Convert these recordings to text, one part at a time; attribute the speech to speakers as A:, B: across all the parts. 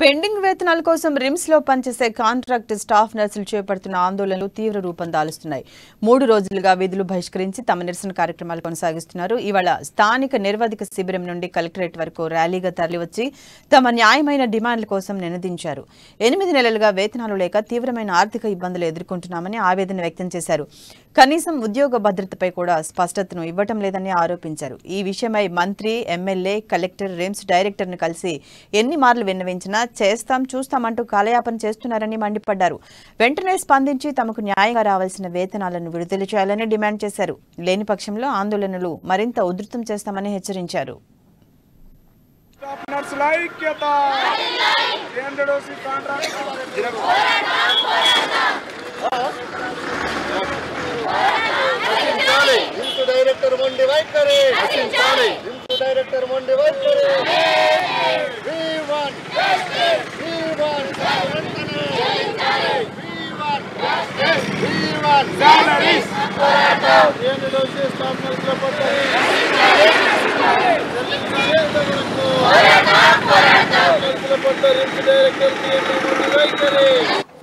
A: Pending వేతనాల కోసం RIMS లో పనిచేసే కాంట్రాక్ట్ స్టాఫ్ నర్సులు చేపడుతున్న ఆందోళనలు తీవ్ర రూపం దాలుస్తున్నాయి. 3 రోజులుగా విధులు బహిష్కరించి తమ నిరసన కార్యక్రమాలు కొనసాగిస్తున్నారు. ఇవాళ స్థానిక నిర్వాధిక శిబిరం నుండి కలెక్టరేట్ వరకు ర్యాలీగా తరలివచ్చి తమ న్యాయమైన డిమాండ్ల కోసం నినదించారు. 8 నెలలుగా వేతనాలు లేక తీవ్రమైన ఆర్థిక ఇబ్బందులు ఎదుర్కొంటున్నామని ఆవేదన వ్యక్తం చేశారు. కనీసం ఉద్యోగ భద్రతపై కూడా స్పష్టతను ఇవ్వటం లేదని ఆరోపించారు. ఈ విషయమై మంత్రి, ఎమ్మెల్యే, కలెక్టర్, రిమ్స్ డైరెక్టర్ను కలిసి ఎన్ని మార్లు విన్నవించినా చేస్తాం చూస్తామంటూ కాలయాపన చేస్తున్నారని మండిపడ్డారు. వెంటనే స్పందించి తమకు న్యాయంగా రావాల్సిన వేతనాలను విడుదల చేయాలని డిమాండ్ చేశారు. లేని పక్షంలో ఆందోళనలు మరింత ఉధృతం చేస్తామని హెచ్చరించారు.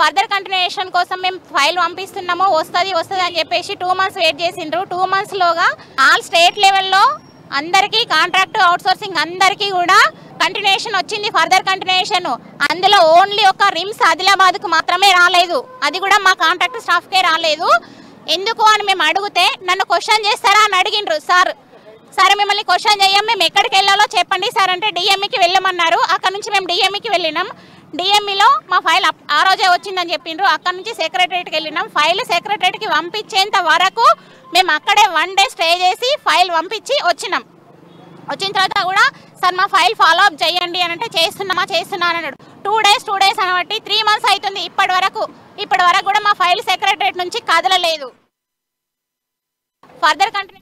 B: ఫర్దర్ కంటిన్యూషన్ కోసం మేము ఫైల్ పంపిస్తున్నాము, వస్తుంది అని చెప్పేసి 2 months వెయిట్ చేసిండ్రు. 2 months లోగా ఆల్ స్టేట్ లెవెల్లో అందరికీ కాంట్రాక్ట్ అవుట్సోర్సింగ్ అందరికీ కూడా కంటిన్యూషన్ వచ్చింది. ఫర్దర్ కంటిన్యూషన్ అందులో ఓన్లీ ఒక రిమ్స్ ఆదిలాబాద్కు మాత్రమే రాలేదు. అది కూడా మా కాంట్రాక్ట్ స్టాఫ్కే రాలేదు. ఎందుకు అని మేము అడిగితే నన్ను క్వశ్చన్ చేస్తారా అని అడిగిండ్రు. సార్ మిమ్మల్ని క్వశ్చన్ చేయం, మేము ఎక్కడికి వెళ్ళాలో చెప్పండి సార్ అంటే డిఎంఈకి వెళ్ళమన్నారు. అక్కడ నుంచి మేము డిఎంఈకి వెళ్ళినాం. డిఎంఈలో మా ఫైల్ ఆ రోజే వచ్చిందని చెప్పిండ్రు. అక్కడ నుంచి సెక్రటరీకి వెళ్ళినాం. ఫైల్ సెక్రటరీకి పంపించేంత వరకు మేము అక్కడే 1 day స్టే చేసి ఫైల్ పంపించి వచ్చినాం. వచ్చిన తర్వాత కూడా సార్ మా ఫైల్ ఫాలో అప్ చేయండి అని అంటే చేస్తున్నా అన్నాడు. 2 days అనబట్టి 3 months అవుతుంది. ఇప్పటి వరకు కూడా మా ఫైల్ సెక్రటరీ నుంచి కదలలేదు. Further continue